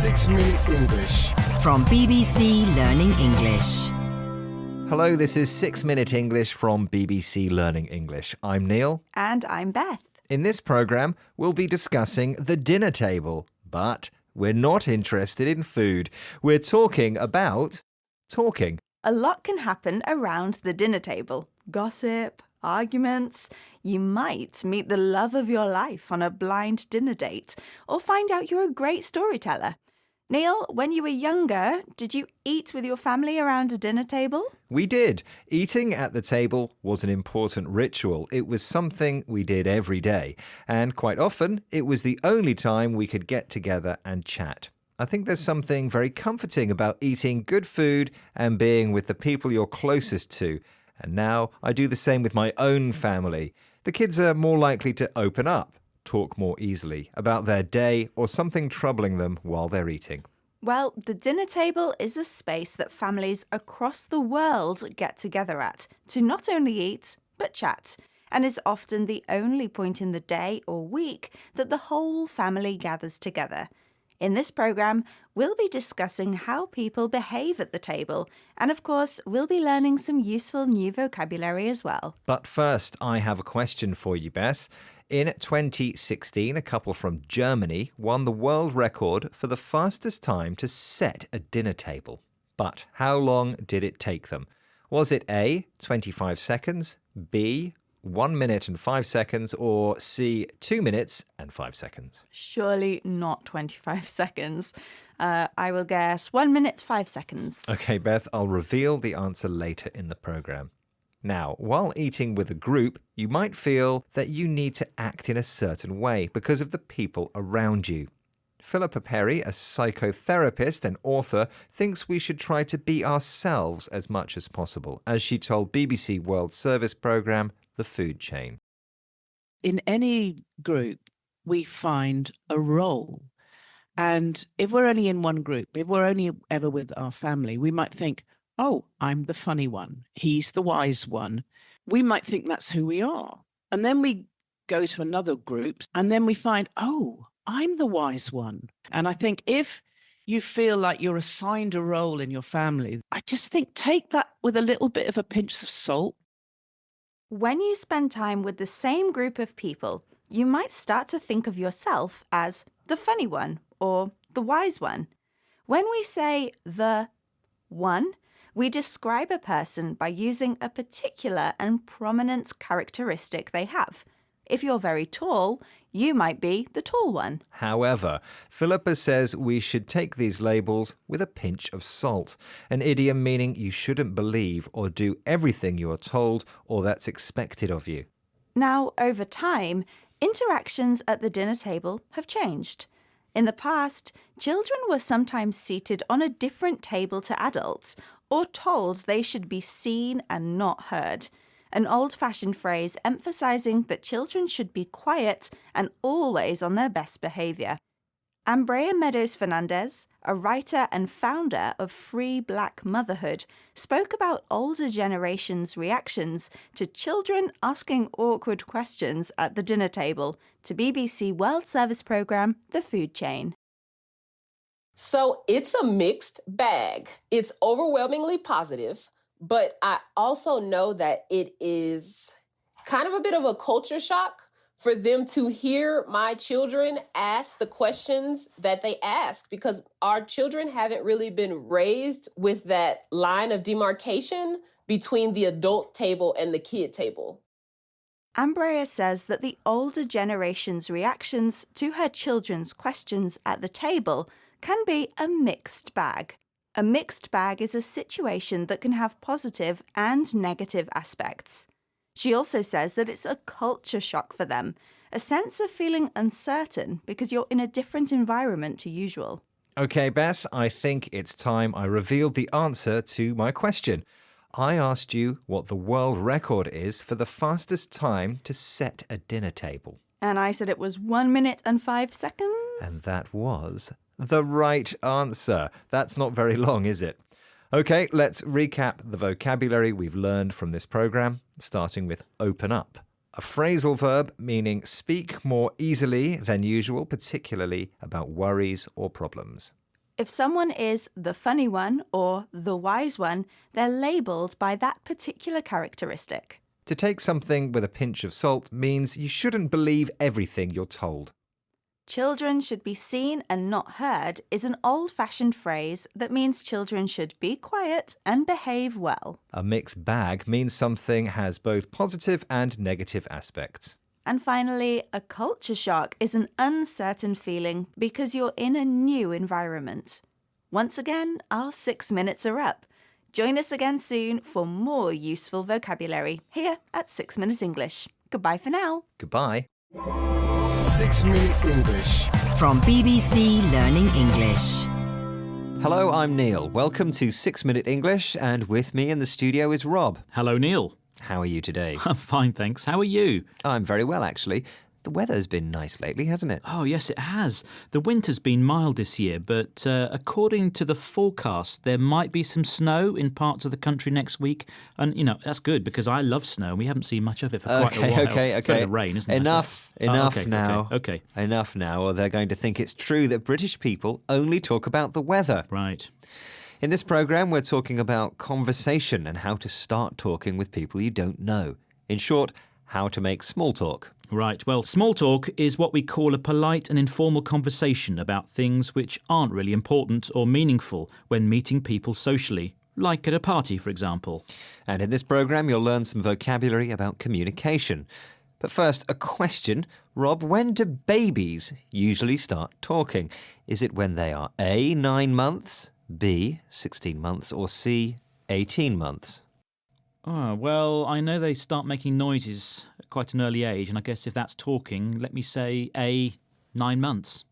6 Minute English. From BBC Learning English. Hello, this is 6 Minute English from BBC Learning English. I'm Neil. And I'm Beth. In this programme, we'll be discussing the dinner table. But we're not interested in food. We're talking about talking. A lot can happen around the dinner table. Gossip, arguments. You might meet the love of your life on a blind dinner date or find out you're a great storyteller. Neil, when you were younger, did you eat with your family around a dinner table? We did. Eating at the table was an important ritual. It was something we did every day. And quite often, it was the only time we could get together and chat. I think there's something very comforting about eating good food and being with the people you're closest to. And now I do the same with my own family. The kids are more likely to open up, talk more easily about their day or something troubling them while they're eating. Well, the dinner table is a space that families across the world get together at to not only eat, but chat, and is often the only point in the day or week that the whole family gathers together. In this programme, we'll be discussing how people behave at the table, and of course, we'll be learning some useful new vocabulary as well. But first, I have a question for you, Beth. In 2016, a couple from Germany won the world record for the fastest time to set a dinner table. But how long did it take them? Was it A, 25 seconds, B, 1 minute and 5 seconds, or C, 2 minutes and 5 seconds? Surely not 25 seconds. I will guess 1 minute, 5 seconds. Okay, Beth, I'll reveal the answer later in the programme. Now, while eating with a group, you might feel that you need to act in a certain way because of the people around you. Philippa Perry, a psychotherapist and author, thinks we should try to be ourselves as much as possible, as she told BBC World Service programme The Food Chain. In any group, we find a role. And if we're only in one group, if we're only ever with our family, we might think, oh, I'm the funny one. He's the wise one. We might think that's who we are. And then we go to another group and then we find, oh, I'm the wise one. And I think if you feel like you're assigned a role in your family, I just think take that with a little bit of a pinch of salt. When you spend time with the same group of people, you might start to think of yourself as the funny one or the wise one. When we say the one, we describe a person by using a particular and prominent characteristic they have. If you're very tall, you might be the tall one. However, Philippa says we should take these labels with a pinch of salt, an idiom meaning you shouldn't believe or do everything you're told or that's expected of you. Now, over time, interactions at the dinner table have changed. In the past, children were sometimes seated on a different table to adults or told they should be seen and not heard, an old-fashioned phrase emphasising that children should be quiet and always on their best behaviour. Ambrea Meadows Fernandez, a writer and founder of Free Black Motherhood, spoke about older generations' reactions to children asking awkward questions at the dinner table to BBC World Service programme The Food Chain. So it's a mixed bag. It's overwhelmingly positive, but I also know that it is kind of a bit of a culture shock for them to hear my children ask the questions that they ask, because our children haven't really been raised with that line of demarcation between the adult table and the kid table. Ambrea says that the older generation's reactions to her children's questions at the table can be a mixed bag. A mixed bag is a situation that can have positive and negative aspects. She also says that it's a culture shock for them, a sense of feeling uncertain because you're in a different environment to usual. Okay, Beth, I think it's time I revealed the answer to my question. I asked you what the world record is for the fastest time to set a dinner table. And I said it was 1 minute and 5 seconds. And that was the right answer. That's not very long, is it? Okay, let's recap the vocabulary we've learned from this programme, starting with open up. A phrasal verb meaning speak more easily than usual, particularly about worries or problems. If someone is the funny one or the wise one, they're labelled by that particular characteristic. To take something with a pinch of salt means you shouldn't believe everything you're told. Children should be seen and not heard is an old-fashioned phrase that means children should be quiet and behave well. A mixed bag means something has both positive and negative aspects. And finally, a culture shock is an uncertain feeling because you're in a new environment. Once again, our 6 minutes are up. Join us again soon for more useful vocabulary here at 6 Minute English. Goodbye for now. Goodbye. 6 Minute English. From BBC Learning English. Hello, I'm Neil. Welcome to 6 Minute English, and with me in the studio is Rob. Hello, Neil. How are you today? I'm fine, thanks. How are you? I'm very well, actually. The weather's been nice lately, hasn't it? Oh, yes, it has. The winter's been mild this year, but according to the forecast, there might be some snow in parts of the country next week. And, that's good because I love snow and we haven't seen much of it for quite a while. Okay. It's better than rain, isn't it? Enough now. Okay. Enough now, or they're going to think it's true that British people only talk about the weather. Right. In this programme, we're talking about conversation and how to start talking with people you don't know. In short, how to make small talk. Right. Well, small talk is what we call a polite and informal conversation about things which aren't really important or meaningful when meeting people socially, like at a party, for example. And in this programme, you'll learn some vocabulary about communication. But first, a question. Rob, when do babies usually start talking? Is it when they are A, 9 months, B, 16 months, or C, 18 months? Oh, well, I know they start making noises at quite an early age, and I guess if that's talking, let me say A, 9 months.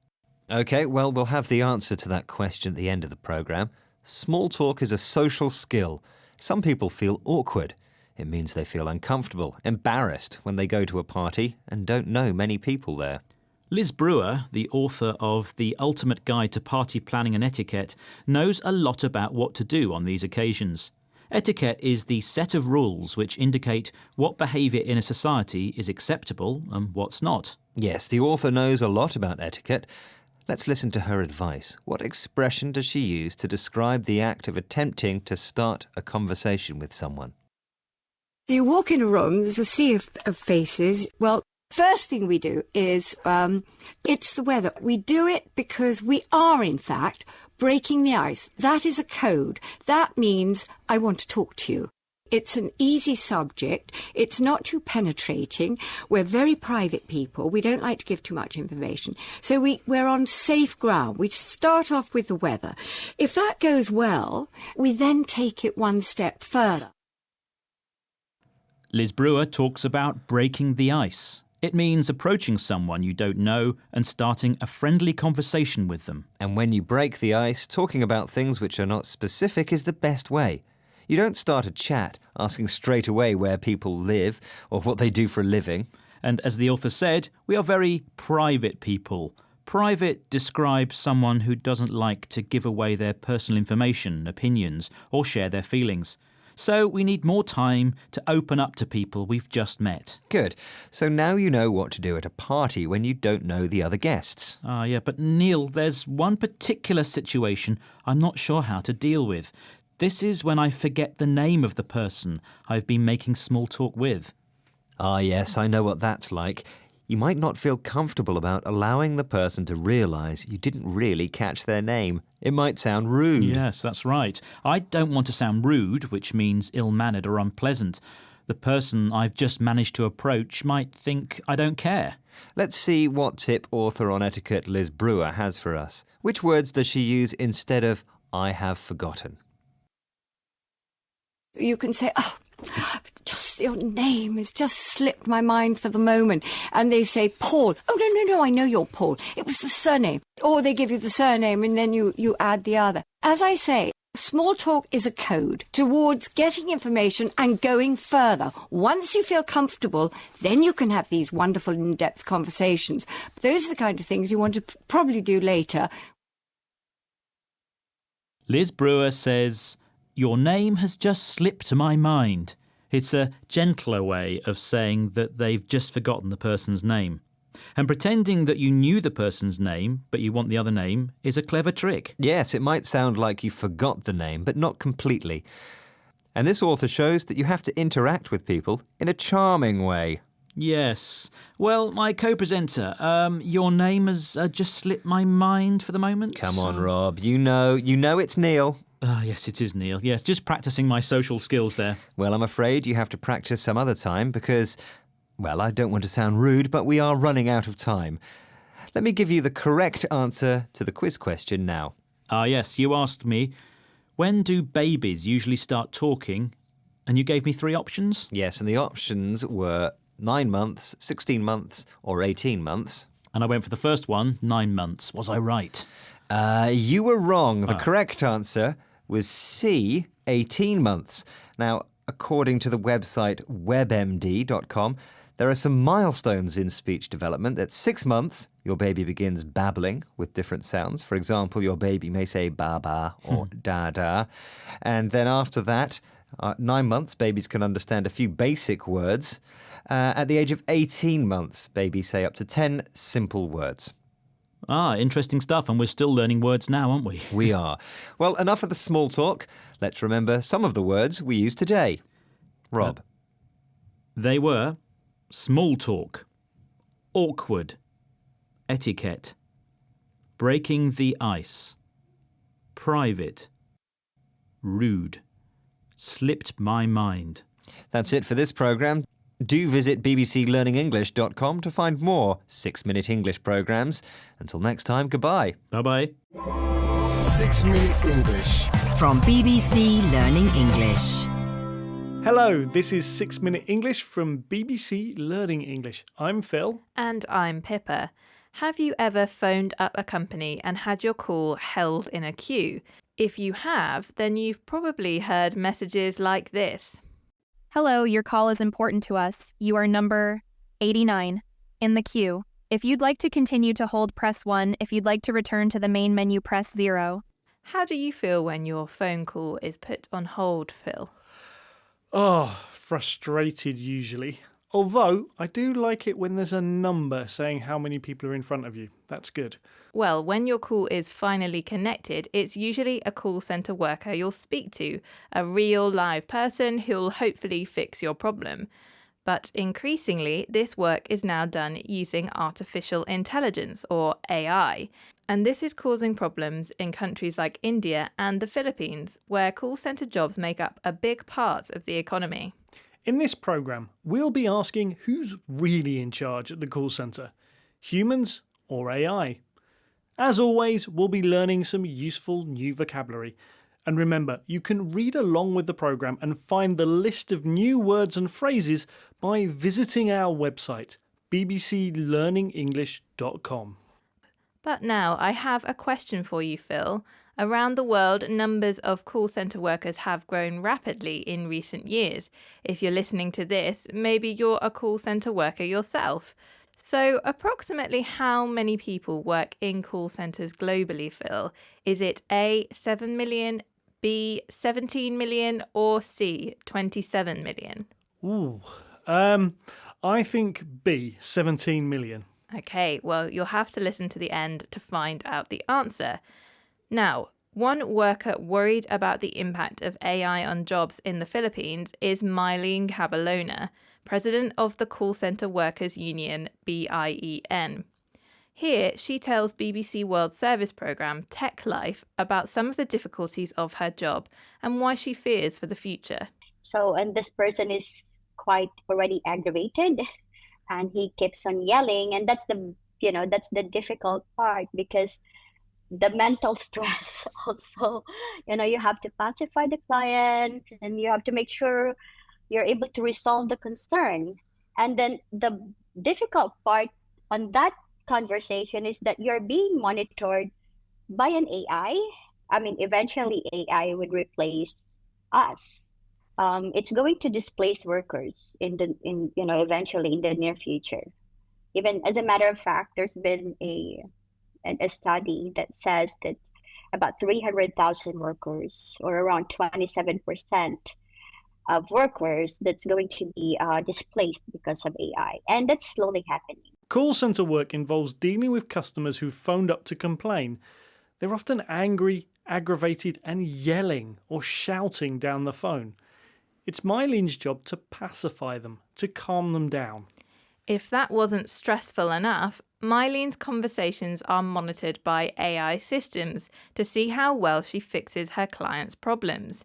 OK, well, we'll have the answer to that question at the end of the programme. Small talk is a social skill. Some people feel awkward. It means they feel uncomfortable, embarrassed when they go to a party and don't know many people there. Liz Brewer, the author of The Ultimate Guide to Party Planning and Etiquette, knows a lot about what to do on these occasions. Etiquette is the set of rules which indicate what behaviour in a society is acceptable and what's not. Yes, the author knows a lot about etiquette. Let's listen to her advice. What expression does she use to describe the act of attempting to start a conversation with someone? So you walk in a room, there's a sea of faces. Well, first thing we do is it's the weather. We do it because we are, in fact, breaking the ice. That is a code. That means I want to talk to you. It's an easy subject. It's not too penetrating. We're very private people. We don't like to give too much information. So we're on safe ground. We start off with the weather. If that goes well, we then take it one step further. Liz Brewer talks about breaking the ice. It means approaching someone you don't know and starting a friendly conversation with them. And when you break the ice, talking about things which are not specific is the best way. You don't start a chat asking straight away where people live or what they do for a living. And as the author said, we are very private people. Private describes someone who doesn't like to give away their personal information, opinions, or share their feelings. So we need more time to open up to people we've just met. Good. So now you know what to do at a party when you don't know the other guests. Yeah, but Neil, there's one particular situation I'm not sure how to deal with. This is when I forget the name of the person I've been making small talk with. Ah, yes, I know what that's like. You might not feel comfortable about allowing the person to realise you didn't really catch their name. It might sound rude. Yes, that's right. I don't want to sound rude, which means ill-mannered or unpleasant. The person I've just managed to approach might think I don't care. Let's see what tip author on etiquette Liz Brewer has for us. Which words does she use instead of I have forgotten? You can say, just your name has just slipped my mind for the moment. And they say, Paul. Oh, no, I know you're Paul. It was the surname. Or they give you the surname and then you add the other. As I say, small talk is a code towards getting information and going further. Once you feel comfortable, then you can have these wonderful in-depth conversations. Those are the kind of things you want to probably do later. Liz Brewer says, your name has just slipped my mind. It's a gentler way of saying that they've just forgotten the person's name. And pretending that you knew the person's name, but you want the other name, is a clever trick. Yes, it might sound like you forgot the name, but not completely. And this author shows that you have to interact with people in a charming way. Yes. Well, my co-presenter, your name has just slipped my mind for the moment. Come on, Rob. You know it's Neil. Yes, it is Neil. Yes, just practicing my social skills there. Well, I'm afraid you have to practice some other time because, well, I don't want to sound rude, but we are running out of time. Let me give you the correct answer to the quiz question now. Yes, you asked me, when do babies usually start talking? And you gave me 3 options? Yes, and the options were 9 months, 16 months, or 18 months. And I went for the first one, 9 months. Was I right? You were wrong. The correct answer was C, 18 months. Now, according to the website webmd.com, there are some milestones in speech development. At 6 months, your baby begins babbling with different sounds. For example, your baby may say ba-ba or da-da. And then after that, 9 months, babies can understand a few basic words. At the age of 18 months, babies say up to 10 simple words. Interesting stuff, and we're still learning words now, aren't we? We are. Well, enough of the small talk. Let's remember some of the words we use today. Rob. They were small talk, awkward, etiquette, breaking the ice, private, rude, slipped my mind. That's it for this programme. Do visit bbclearningenglish.com to find more 6-minute English programmes. Until next time, goodbye. Bye-bye. 6-minute English. From BBC Learning English. Hello, this is 6-minute English from BBC Learning English. I'm Phil. And I'm Pippa. Have you ever phoned up a company and had your call held in a queue? If you have, then you've probably heard messages like this. Hello, your call is important to us. You are number 89 in the queue. If you'd like to continue to hold, press 1. If you'd like to return to the main menu, press 0. How do you feel when your phone call is put on hold, Phil? Frustrated usually. Although, I do like it when there's a number saying how many people are in front of you. That's good. Well, when your call is finally connected, it's usually a call centre worker you'll speak to, a real live person who'll hopefully fix your problem. But increasingly, this work is now done using artificial intelligence, or AI. And this is causing problems in countries like India and the Philippines, where call centre jobs make up a big part of the economy. In this programme, we'll be asking who's really in charge at the call centre, humans or AI. As always, we'll be learning some useful new vocabulary. And remember, you can read along with the programme and find the list of new words and phrases by visiting our website, bbclearningenglish.com. But now I have a question for you, Phil. Around the world, numbers of call centre workers have grown rapidly in recent years. If you're listening to this, maybe you're a call centre worker yourself. So approximately how many people work in call centres globally, Phil? Is it A, 7 million, B, 17 million, or C, 27 million? I think B, 17 million. Okay, well, you'll have to listen to the end to find out the answer. Now, one worker worried about the impact of AI on jobs in the Philippines is Mylene Caballona, president of the Call Centre Workers Union, BIEN. Here, she tells BBC World Service programme Tech Life about some of the difficulties of her job and why she fears for the future. And this person is quite already aggravated, and he keeps on yelling, and that's the difficult part, because the mental stress also, you have to pacify the client, and you have to make sure you're able to resolve the concern. And then the difficult part on that conversation is that you're being monitored by an AI. I mean, eventually AI would replace us. It's going to displace workers eventually in the near future. Even as a matter of fact, there's been a study that says that about 300,000 workers, or around 27% of workers, that's going to be displaced because of AI. And that's slowly happening. Call centre work involves dealing with customers who phoned up to complain. They're often angry, aggravated and yelling or shouting down the phone. It's Mylene's job to pacify them, to calm them down. If that wasn't stressful enough, Mylene's conversations are monitored by AI systems to see how well she fixes her clients' problems.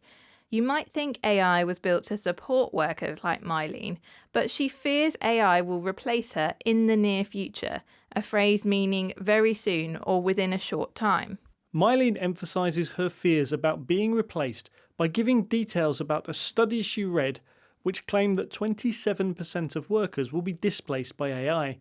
You might think AI was built to support workers like Mylene, but she fears AI will replace her in the near future, a phrase meaning very soon or within a short time. Mylene emphasises her fears about being replaced by giving details about a study she read which claimed that 27% of workers will be displaced by AI.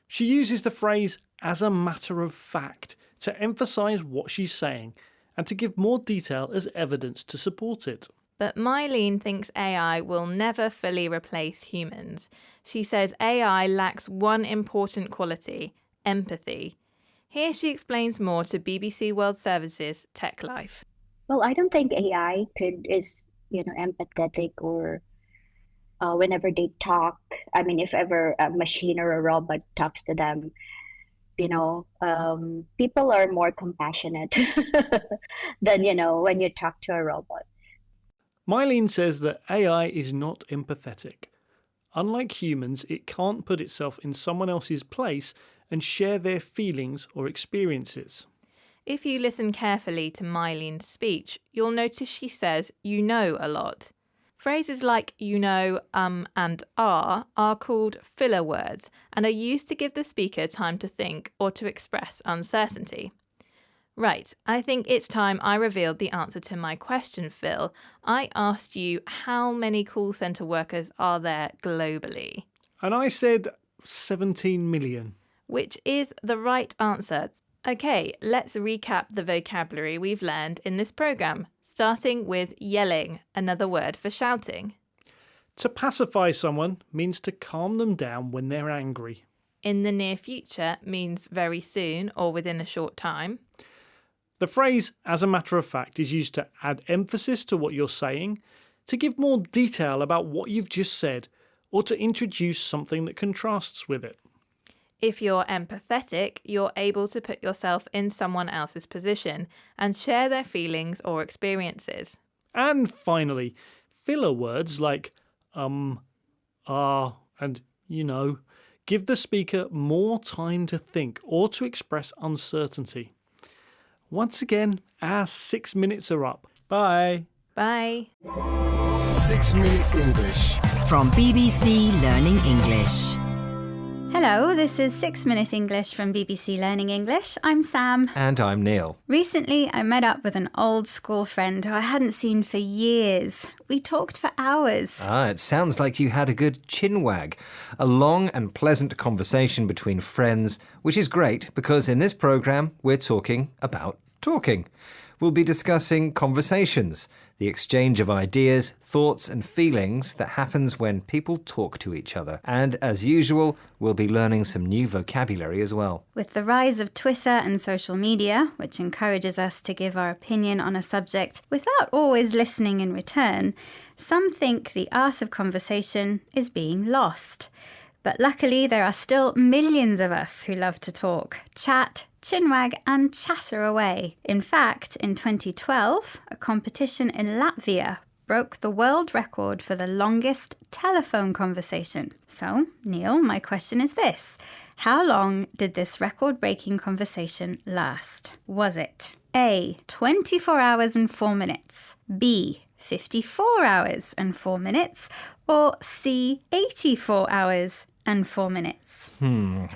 She uses the phrase "as a matter of fact" to emphasise what she's saying and to give more detail as evidence to support it. But Mylene thinks AI will never fully replace humans. She says AI lacks one important quality: empathy. Here she explains more to BBC World Service's Tech Life. Well, I don't think AI is empathetic or whenever they talk. I mean, if ever a machine or a robot talks to them, people are more compassionate than, when you talk to a robot. Mylene says that AI is not empathetic. Unlike humans, it can't put itself in someone else's place and share their feelings or experiences. If you listen carefully to Mylene's speech, you'll notice she says "you know" a lot. Phrases like "you know," and are called filler words and are used to give the speaker time to think or to express uncertainty. Right, I think it's time I revealed the answer to my question, Phil. I asked you how many call centre workers are there globally? And I said 17 million. Which is the right answer. Okay, let's recap the vocabulary we've learned in this programme, starting with yelling, another word for shouting. To pacify someone means to calm them down when they're angry. In the near future means very soon or within a short time. The phrase "as a matter of fact" is used to add emphasis to what you're saying, to give more detail about what you've just said, or to introduce something that contrasts with it. If you're empathetic, you're able to put yourself in someone else's position and share their feelings or experiences. And finally, filler words like and give the speaker more time to think or to express uncertainty. Once again, our 6 minutes are up. Bye. Bye. 6 Minute English. From BBC Learning English. Hello, this is 6 Minute English from BBC Learning English. I'm Sam. And I'm Neil. Recently, I met up with an old school friend who I hadn't seen for years. We talked for hours. It sounds like you had a good chinwag. A long and pleasant conversation between friends, which is great because in this programme we're talking about talking. We'll be discussing conversations, the exchange of ideas, thoughts and feelings that happens when people talk to each other. And as usual, we'll be learning some new vocabulary as well. With the rise of Twitter and social media, which encourages us to give our opinion on a subject without always listening in return, some think the art of conversation is being lost. But luckily, there are still millions of us who love to talk, chat, chinwag and chatter away. In fact, in 2012, a competition in Latvia broke the world record for the longest telephone conversation. So, Neil, my question is this. How long did this record-breaking conversation last? Was it A, 24 hours and 4 minutes, B, 54 hours and 4 minutes, or C, 84 hours and 4 minutes?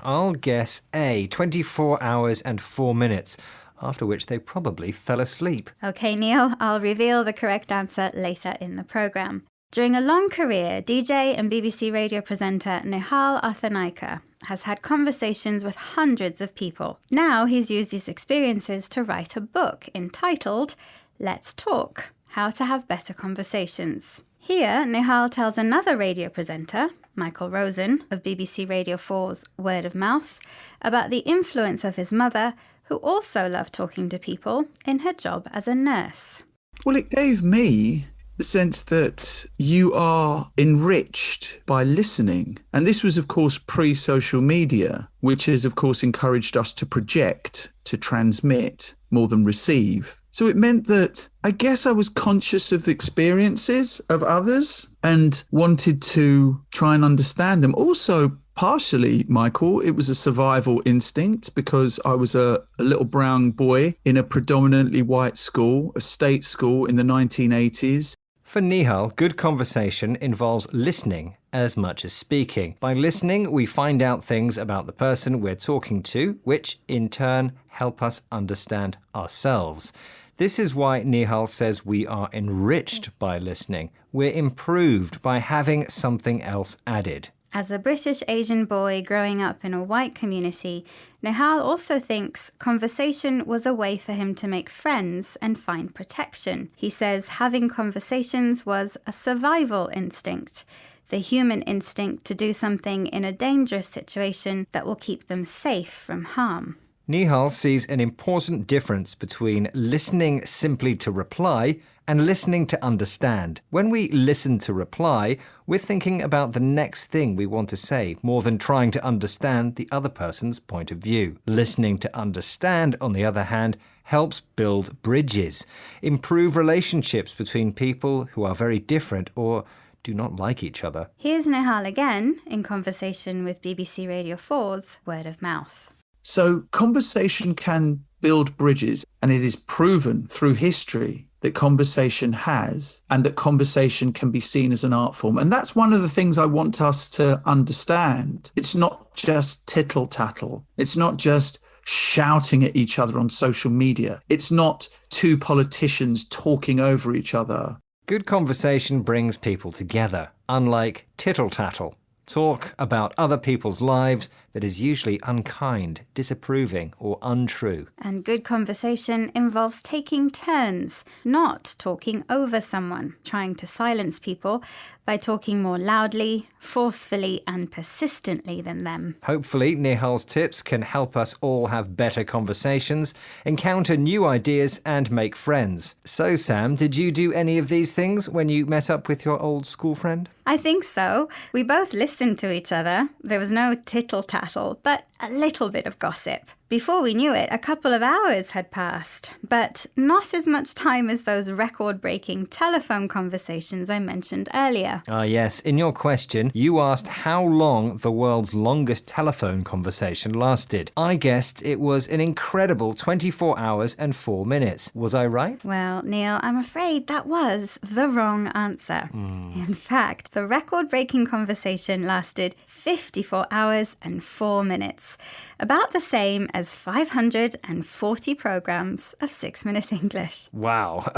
I'll guess A, 24 hours and 4 minutes, after which they probably fell asleep. Okay, Neil, I'll reveal the correct answer later in the programme. During a long career, DJ and BBC radio presenter Nihal Arthanaika has had conversations with hundreds of people. Now he's used these experiences to write a book entitled Let's Talk: How to Have Better Conversations. Here, Nihal tells another radio presenter, Michael Rosen of BBC Radio 4's Word of Mouth, about the influence of his mother, who also loved talking to people, in her job as a nurse. Well, it gave me the sense that you are enriched by listening. And this was, of course, pre-social media, which has, of course, encouraged us to project, to transmit more than receive. So it meant that I guess I was conscious of the experiences of others and wanted to try and understand them. Also, partially, Michael, it was a survival instinct because I was a little brown boy in a predominantly white school, a state school in the 1980s. For Nihal, good conversation involves listening as much as speaking. By listening, we find out things about the person we're talking to, which in turn help us understand ourselves. This is why Nihal says we are enriched by listening. We're improved by having something else added. As a British Asian boy growing up in a white community, Nihal also thinks conversation was a way for him to make friends and find protection. He says having conversations was a survival instinct, the human instinct to do something in a dangerous situation that will keep them safe from harm. Nihal sees an important difference between listening simply to reply and listening to understand. When we listen to reply, we're thinking about the next thing we want to say more than trying to understand the other person's point of view. Listening to understand, on the other hand, helps build bridges, improve relationships between people who are very different or do not like each other. Here's Nihal again in conversation with BBC Radio 4's Word of Mouth. So conversation can build bridges, and it is proven through history that conversation has, and that conversation can be seen as an art form. And that's one of the things I want us to understand. It's not just tittle-tattle. It's not just shouting at each other on social media. It's not two politicians talking over each other. Good conversation brings people together, unlike tittle-tattle. Talk about other people's lives that is usually unkind, disapproving, or untrue. And good conversation involves taking turns, not talking over someone, trying to silence people by talking more loudly, forcefully, and persistently than them. Hopefully, Nihal's tips can help us all have better conversations, encounter new ideas, and make friends. So, Sam, did you do any of these things when you met up with your old school friend? I think so. We both listened to each other. There was no tittle-tattle, but a little bit of gossip. Before we knew it, a couple of hours had passed, but not as much time as those record-breaking telephone conversations I mentioned earlier. Ah, yes. In your question, you asked how long the world's longest telephone conversation lasted. I guessed it was an incredible 24 hours and 4 minutes. Was I right? Well, Neil, I'm afraid that was the wrong answer. In fact, the record-breaking conversation lasted 54 hours and 4 minutes, about the same as 540 programs of 6 Minute English. Wow.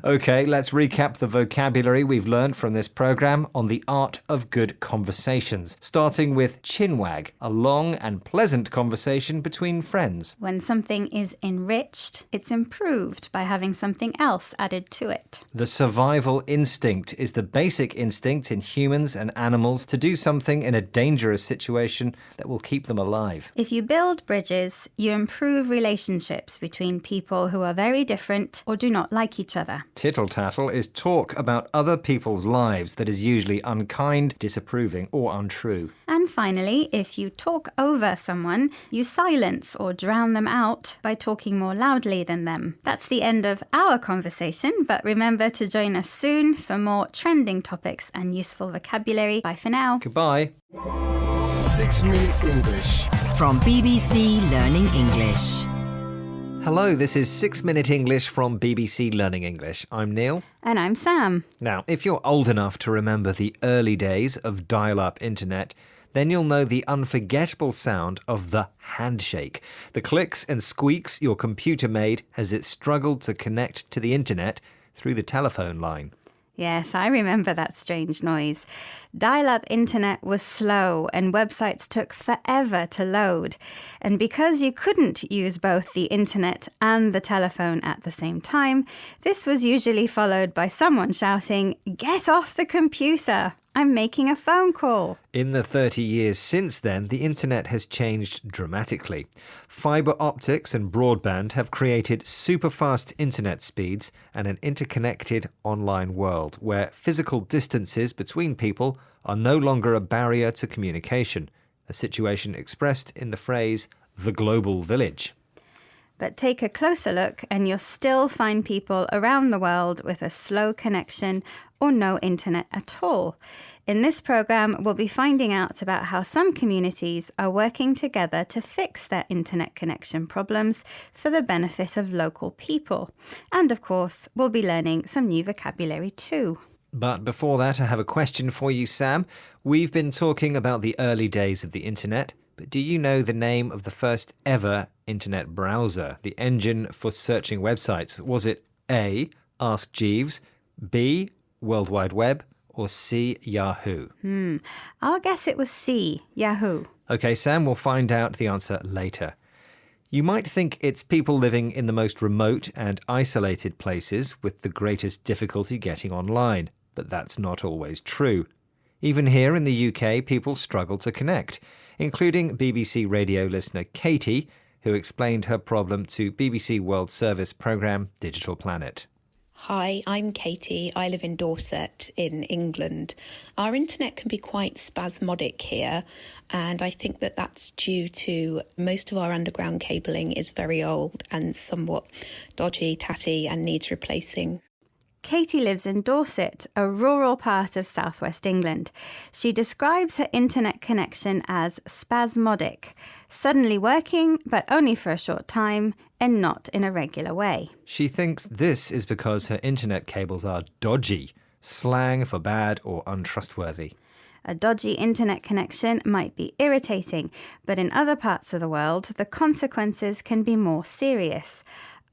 Okay, let's recap the vocabulary we've learned from this program on the art of good conversations, starting with chinwag, a long and pleasant conversation between friends. When something is enriched, it's improved by having something else added to it. The survival instinct is the basic instinct in humans and animals to do something in a dangerous situation that will keep them alive. If you build bridges, you improve relationships between people who are very different or do not like each other. Tittle-tattle is talk about other people's lives that is usually unkind, disapproving, or untrue. And finally, if you talk over someone, you silence or drown them out by talking more loudly than them. That's the end of our conversation, but remember to join us soon for more trending topics and useful vocabulary. Bye for now. Goodbye. 6 Minute English. From BBC Learning English. Hello, this is 6 Minute English from BBC Learning English. I'm Neil. And I'm Sam. Now, if you're old enough to remember the early days of dial-up internet, then you'll know the unforgettable sound of the handshake, the clicks and squeaks your computer made as it struggled to connect to the internet through the telephone line. Yes, I remember that strange noise. Dial-up internet was slow and websites took forever to load. And because you couldn't use both the internet and the telephone at the same time, this was usually followed by someone shouting, "Get off the computer!" I'm making a phone call. In the 30 years since then, the internet has changed dramatically. Fibre optics and broadband have created super-fast internet speeds and an interconnected online world where physical distances between people are no longer a barrier to communication, a situation expressed in the phrase, the global village. But take a closer look and you'll still find people around the world with a slow connection or no internet at all. In this programme, we'll be finding out about how some communities are working together to fix their internet connection problems for the benefit of local people. And of course, we'll be learning some new vocabulary too. But before that, I have a question for you, Sam. We've been talking about the early days of the internet, but do you know the name of the first ever internet browser, the engine for searching websites? Was it A, Ask Jeeves, B, World Wide Web, or C, Yahoo? I'll guess it was C, Yahoo. OK, Sam, we'll find out the answer later. You might think it's people living in the most remote and isolated places with the greatest difficulty getting online, but that's not always true. Even here in the UK, people struggle to connect, including BBC radio listener Katie, who explained her problem to BBC World Service programme Digital Planet. Hi, I'm Katie. I live in Dorset in England. Our internet can be quite spasmodic here, and I think that that's due to most of our underground cabling is very old and somewhat dodgy, tatty, and needs replacing. Katie lives in Dorset, a rural part of southwest England. She describes her internet connection as spasmodic, suddenly working, but only for a short time, and not in a regular way. She thinks this is because her internet cables are dodgy, slang for bad or untrustworthy. A dodgy internet connection might be irritating, but in other parts of the world, the consequences can be more serious.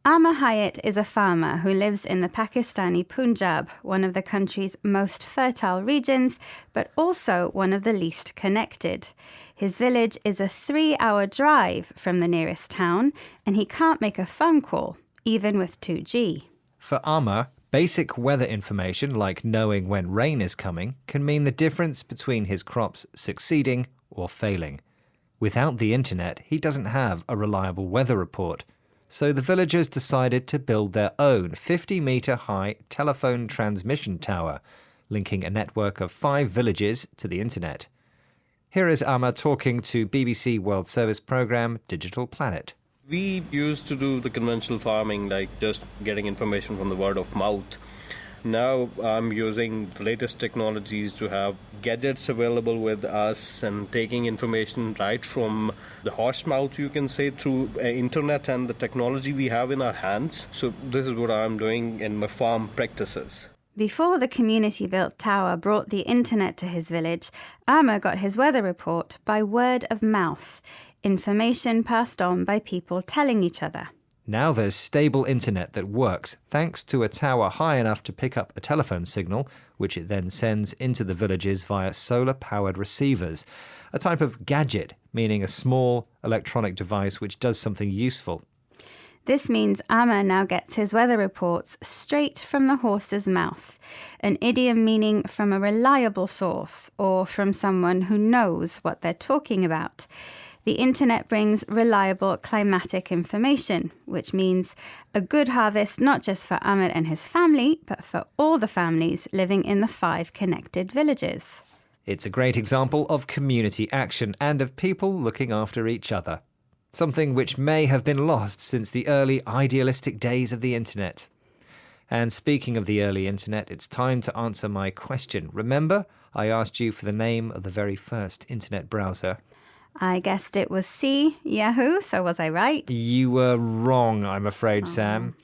Amar Hayat is a farmer who lives in the Pakistani Punjab, one of the country's most fertile regions, but also one of the least connected. His village is a 3-hour drive from the nearest town, and he can't make a phone call, even with 2G. For Amar, basic weather information like knowing when rain is coming can mean the difference between his crops succeeding or failing. Without the internet, he doesn't have a reliable weather report. So the villagers decided to build their own 50-metre-high telephone transmission tower, linking a network of 5 villages to the internet. Here is Amar talking to BBC World Service programme Digital Planet. We used to do the conventional farming, like just getting information from the word of mouth. Now I'm using the latest technologies to have gadgets available with us and taking information right from the horse mouth, you can say, through internet and the technology we have in our hands. So this is what I'm doing in my farm practices. Before the community-built tower brought the internet to his village, Amar got his weather report by word of mouth, information passed on by people telling each other. Now there's stable internet that works thanks to a tower high enough to pick up a telephone signal, which it then sends into the villages via solar-powered receivers, a type of gadget, meaning a small electronic device which does something useful. This means Amar now gets his weather reports straight from the horse's mouth, an idiom meaning from a reliable source or from someone who knows what they're talking about. The internet brings reliable climatic information, which means a good harvest not just for Amar and his family, but for all the families living in the 5 connected villages. It's a great example of community action and of people looking after each other. Something which may have been lost since the early idealistic days of the internet. And speaking of the early internet, it's time to answer my question. Remember, I asked you for the name of the very first internet browser. I guessed it was C, Yahoo, so was I right? You were wrong, I'm afraid, Sam.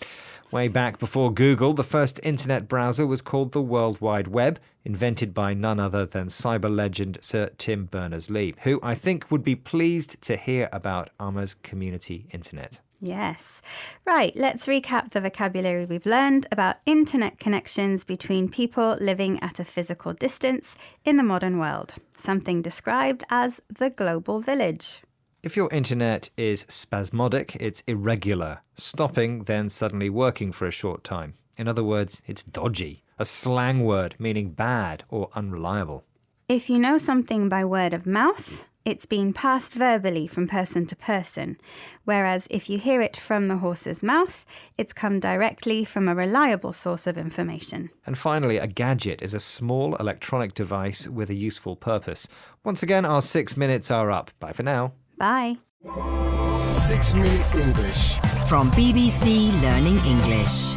Way back before Google, the first internet browser was called the World Wide Web, invented by none other than cyber legend Sir Tim Berners-Lee, who I think would be pleased to hear about Amar's community internet. Yes. Right, let's recap the vocabulary we've learned about internet connections between people living at a physical distance in the modern world, something described as the global village. If your internet is spasmodic, it's irregular, stopping, then suddenly working for a short time. In other words, it's dodgy, a slang word meaning bad or unreliable. If you know something by word of mouth, it's been passed verbally from person to person, whereas if you hear it from the horse's mouth, it's come directly from a reliable source of information. And finally, a gadget is a small electronic device with a useful purpose. Once again, our 6 minutes are up. Bye for now. Bye. 6 Minute English. From BBC Learning English.